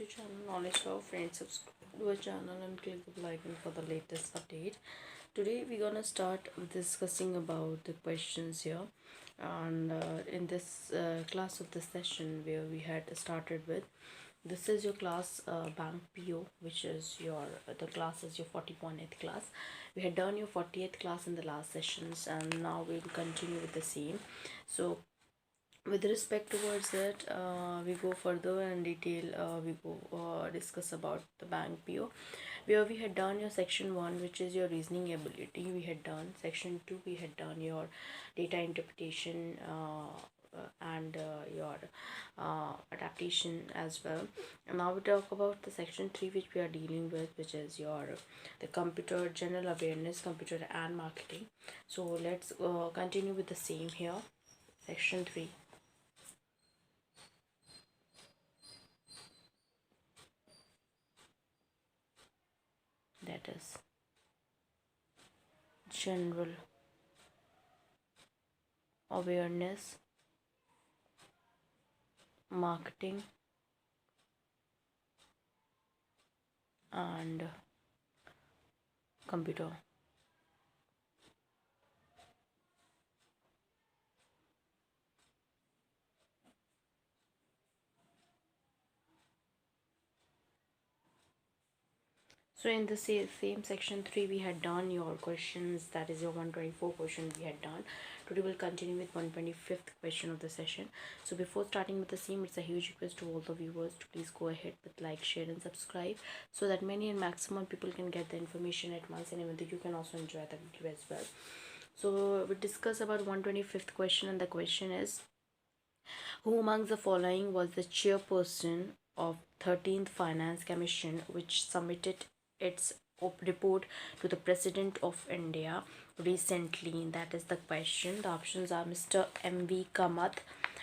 channel Knowledge for Friends. Subscribe to our channel and click the bell icon for the latest update. Today we're gonna start discussing about the questions here, and in this class of the session where we had started with, this is your class bank PO, which is your the class is your 40.8 class. We had done your 40th class in the last sessions, and now we'll continue with the same. So with respect towards that, we go further in detail. We go discuss about the bank PO, where we had done your section 1, which is your reasoning ability. We had done section 2, we had done your data interpretation and your adaptation as well. And now we talk about the section 3, which we are dealing with, which is your the computer general awareness, computer and marketing. So let's continue with the same here. Section 3. That is general awareness, marketing and computer. So in the same section 3, we had done your questions, that is your 124 question we had done. Today we'll continue with 125th question of the session. So before starting with the same, it's a huge request to all the viewers to please go ahead with like, share and subscribe, so that many and maximum people can get the information at once, and even though you can also enjoy the video as well. So we discuss about 125th question, and the question is, who among the following was the chairperson of 13th Finance Commission, which submitted its report to the President of India recently? That is the question. The options are Mr. M.V. Kamath,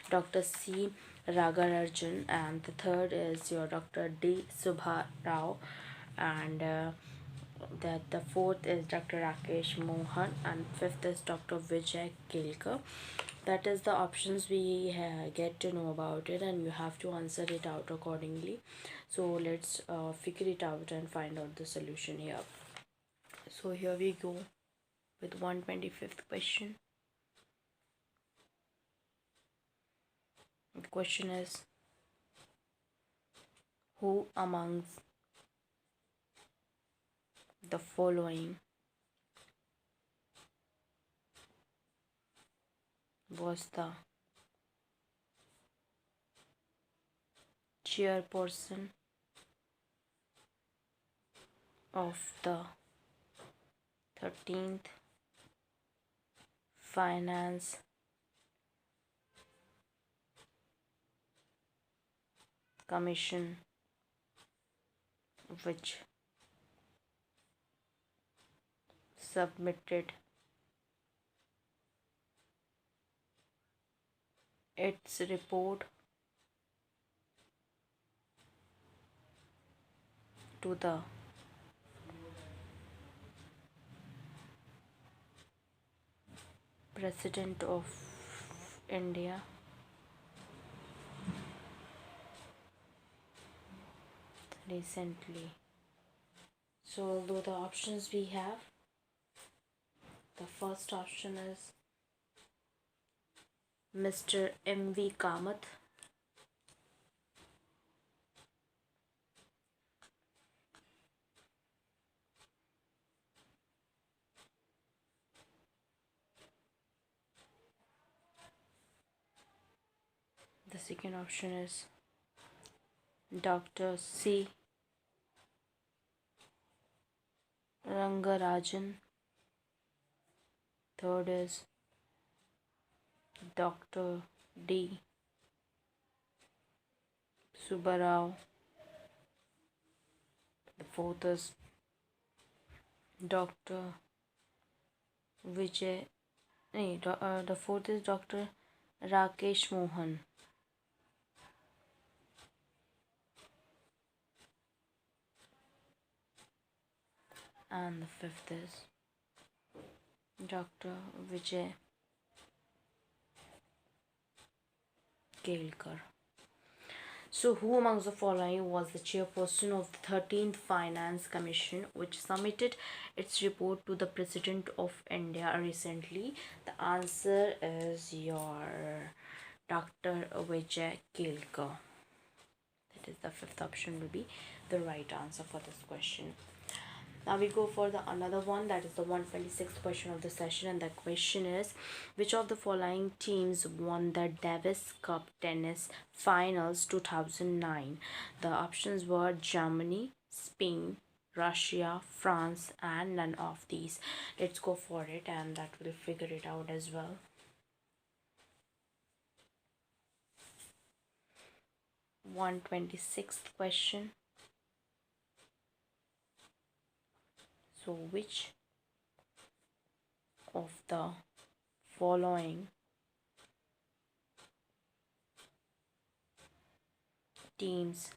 Dr. C. Ragarajan, and the third is your Dr. D. Subha Rao, and that the fourth is Dr. Rakesh Mohan, and fifth is Dr. Vijay Kelkar. That is the options we get to know about it, and you have to answer it out accordingly. So let's figure it out and find out the solution here. So here we go with 125th question. The question is, who amongst the following was the chairperson of the 13th Finance Commission, which submitted its report to the President of India recently? So although the options we have, the first option is Mr. M.V. Kamath, the second option is Dr. C. Rangarajan, third is Dr. D. Subbarao, the fourth is Dr. Vijay, the fourth is Dr. Rakesh Mohan. And the fifth is Dr. Vijay Kelkar. So, who amongst the following was the chairperson of the 13th Finance Commission, which submitted its report to the President of India recently? The answer is your Dr. Vijay Kelkar. That is the fifth option will be the right answer for this question. Now we go for the another one, that is the 126th question of the session, and the question is, which of the following teams won the Davis Cup tennis finals 2009? The options were Germany, Spain, Russia, France, and none of these. Let's go for it, and that will figure it out as well. 126th question. So which of the following teams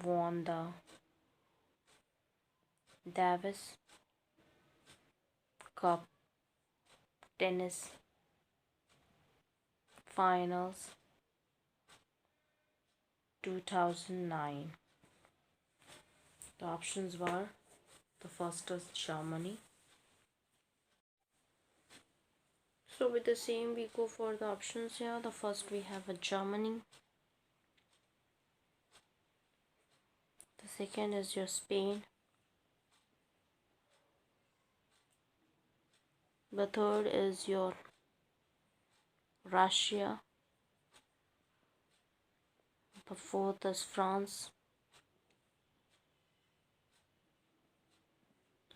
won the Davis Cup tennis finals 2009? The options were, the first is Germany. So with the same we go for the options here. The first we have a Germany. The second is your Spain. The third is your Russia. The fourth is France.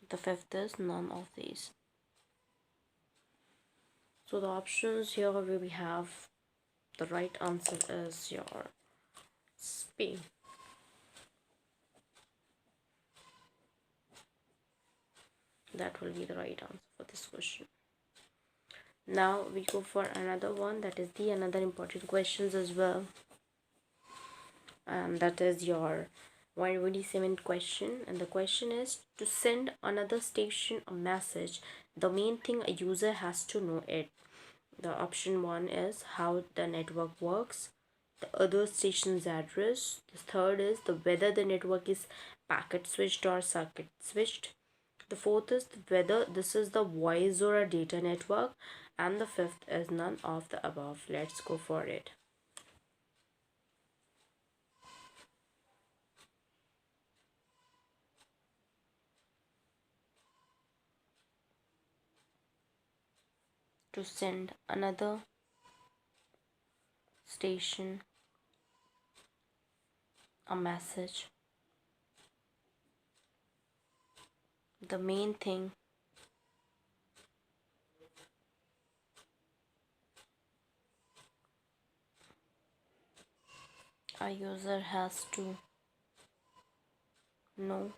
The fifth is none of these. So the options here we have, the right answer is your Spain. That will be the right answer for this question. Now we go for another one, that is the another important questions as well, and that is your 127th question, and the question is, to send another station a message, the main thing a user has to know it. The option one is how the network works, the other station's address, the third is the whether the network is packet switched or circuit switched, the fourth is whether this is the voice or a data network, and the fifth is none of the above. Let's go for it. To send another station a message, the main thing a user has to know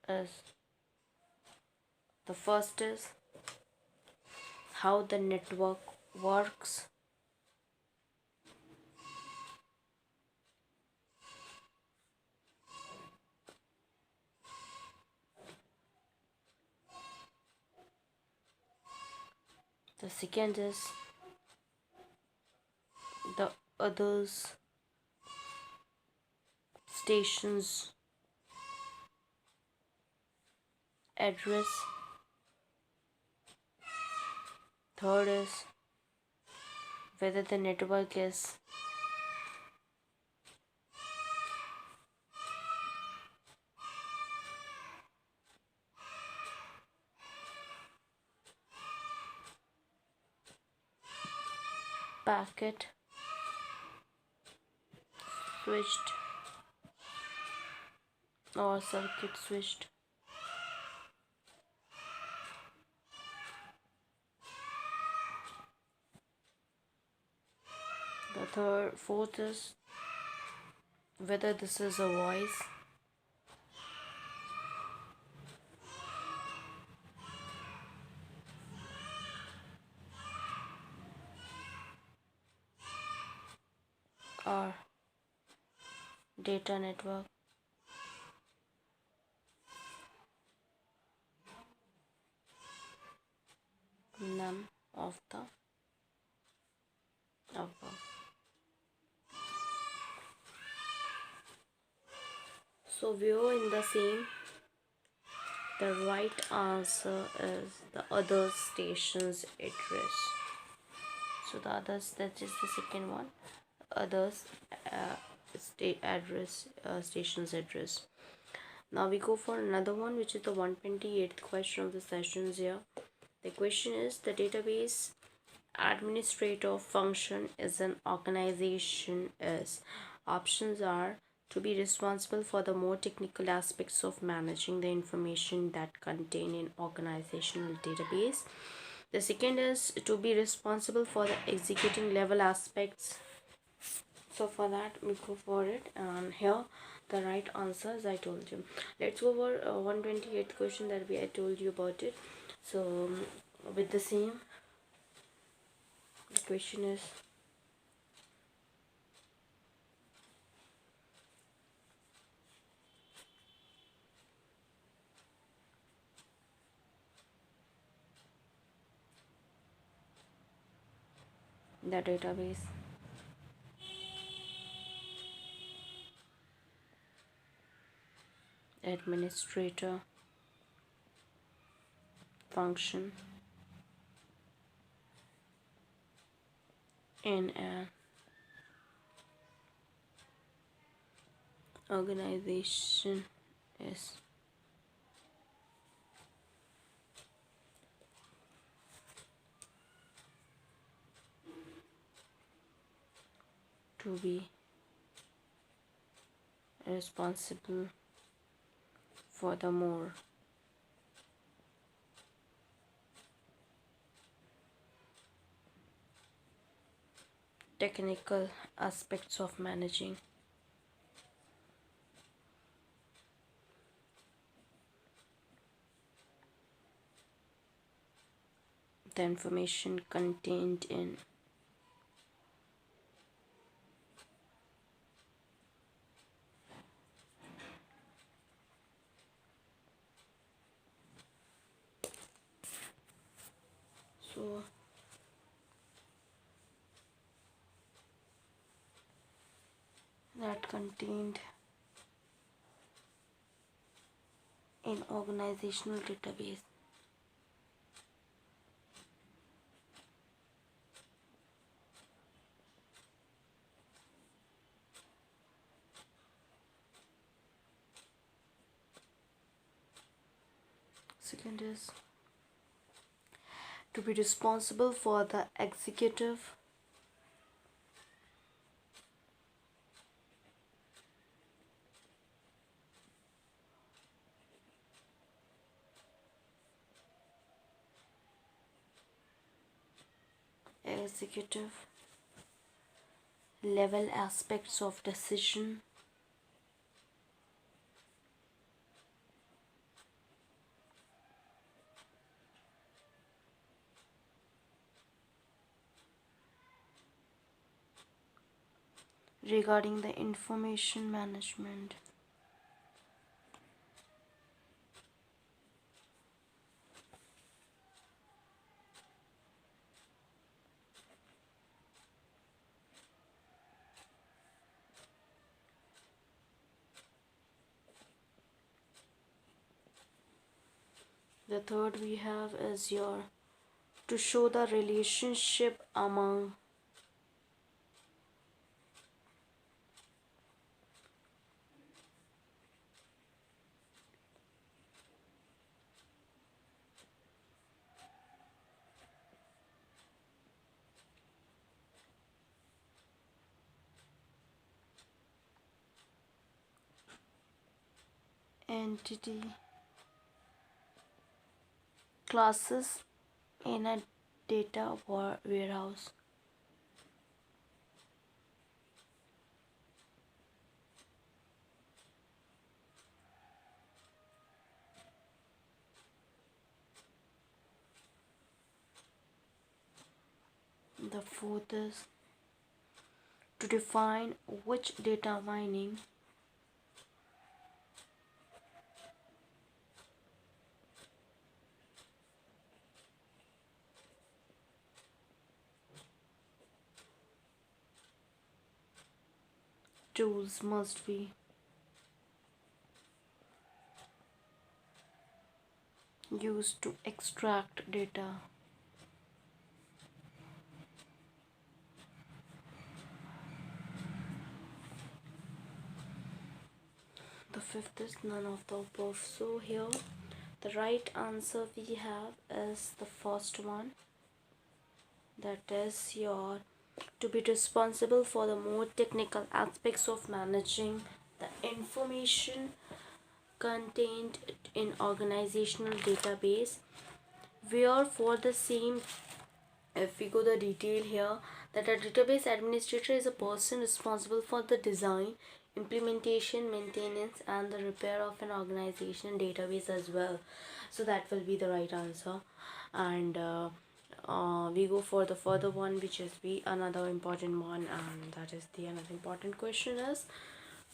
is, the first is how the network works, the second is the others station's address, third is whether the network is packet switched or circuit switched. The fourth is whether this is a voice, or data network. None of the above. So view in the same, the right answer is the other station's address. So the others, that is the second one, others state address, station's address. Now we go for another one, which is the 128th question of the sessions here. The question is, the database administrator function is an organization is. Options are to be responsible for the more technical aspects of managing the information that contain in organizational database. The second is to be responsible for the executing level aspects. So for that we go for it, and here the right answer, as I told you. Let's go over 128th question that I told you about it. So with the same, the question is, the database administrator function in an organization is to be responsible for the more technical aspects of managing the information contained in so that contained in organizational database. Second is to be responsible for the executive level aspects of decision regarding the information management. The third we have is your to show the relationship among entity classes in a data warehouse. The fourth is to define which data mining tools must be used to extract data. The fifth is none of the above. So here the right answer we have is the first one, that is your to be responsible for the more technical aspects of managing the information contained in organizational database, where for the same, if we go the detail here, that a database administrator is a person responsible for the design, implementation, maintenance and the repair of an organization database as well. So that will be the right answer. And we go for the further one, which is be another important one, and that is the another important question is,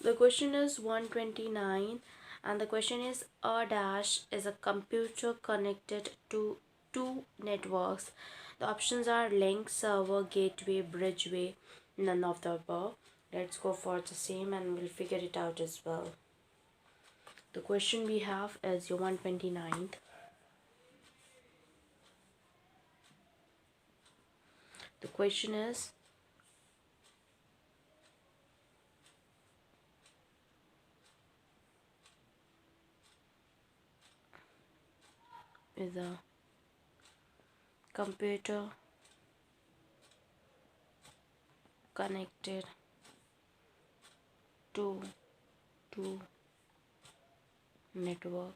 the question is 129, and the question is, a dash is a computer connected to two networks. The options are link, server, gateway, bridgeway, none of the above. Let's go for the same and we'll figure it out as well. The question we have is your 129th. The question is, a computer connected to two network.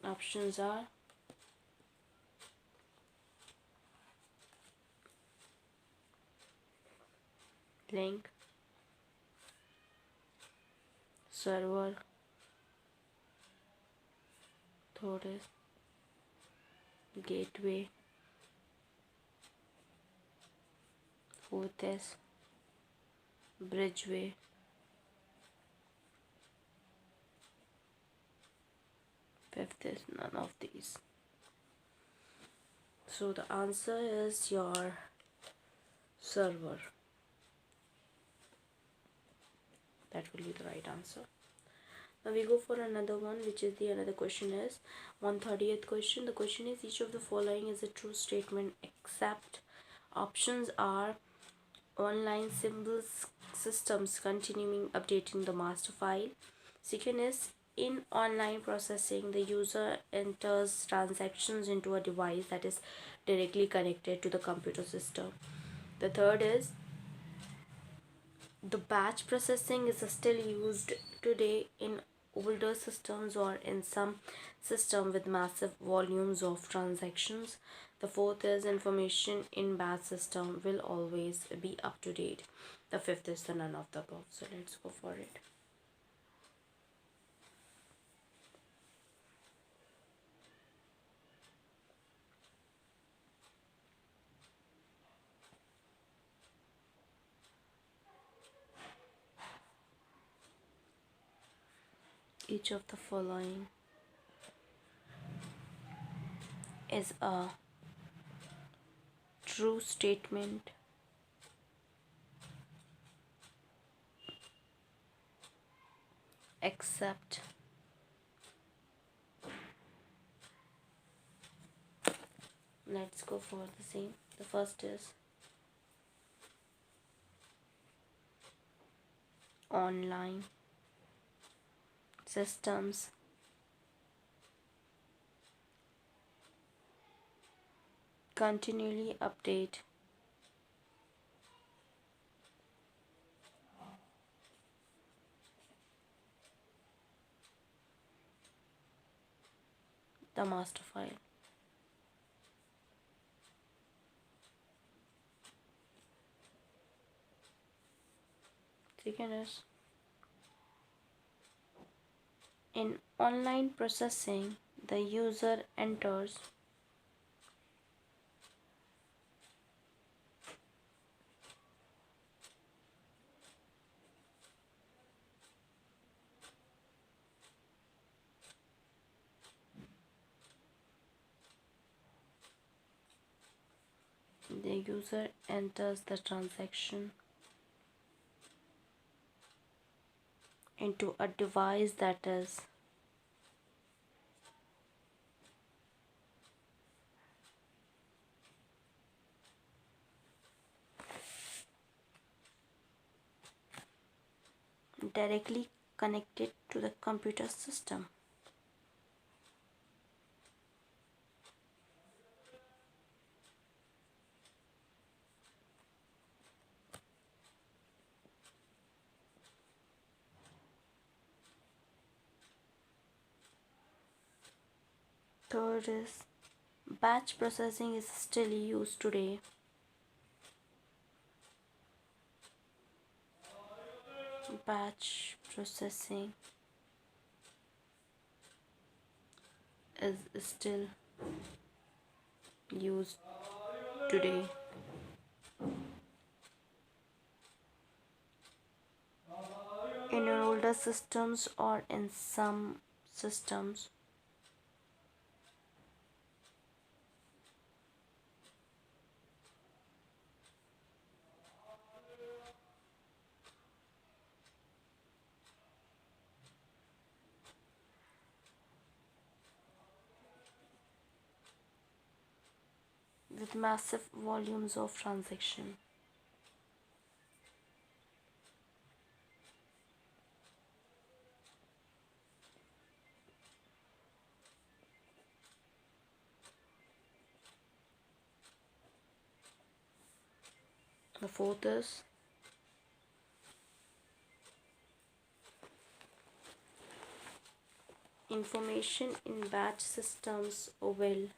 Options are link, server, third is gateway, fourth is bridgeway, fifth is none of these. So the answer is your server. That will be the right answer. Now we go for another one, which is the another question is 130th question. The question is, each of the following is a true statement except. Options are online symbols systems continuing updating the master file. Second is, in online processing the user enters transactions into a device that is directly connected to the computer system. The third is, the batch processing is still used today in older systems or in some system with massive volumes of transactions. The fourth is, information in batch system will always be up to date. The fifth is the none of the above. So let's go for it. Each of the following is a true statement except. Let's go for the same. The first is online systems continually update the master file. Second is, in online processing the user enters the transaction into a device that is directly connected to the computer system. Third is batch processing is still used today. Batch processing is still used today. In older systems or in some systems. With massive volumes of transaction. The fourth is information in batch systems will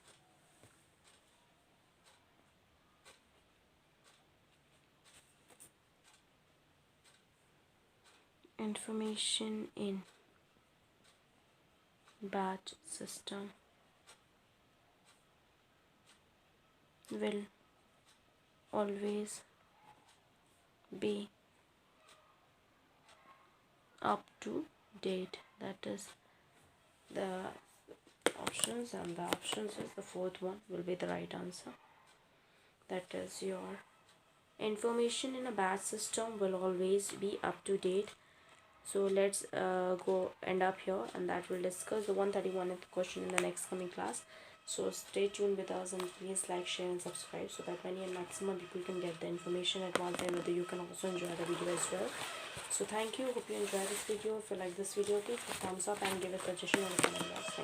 information in batch system will always be up to date. That is the options, and the options is the fourth one will be the right answer. That is your information in a batch system will always be up to date. So let's go end up here, and that will discuss the 131st question in the next coming class. So stay tuned with us, and please like, share and subscribe so that many and maximum people can get the information at one time, whether you can also enjoy the video as well. So thank you, hope you enjoy this video. If you like this video, please hit thumbs up and give a suggestion on the comment box.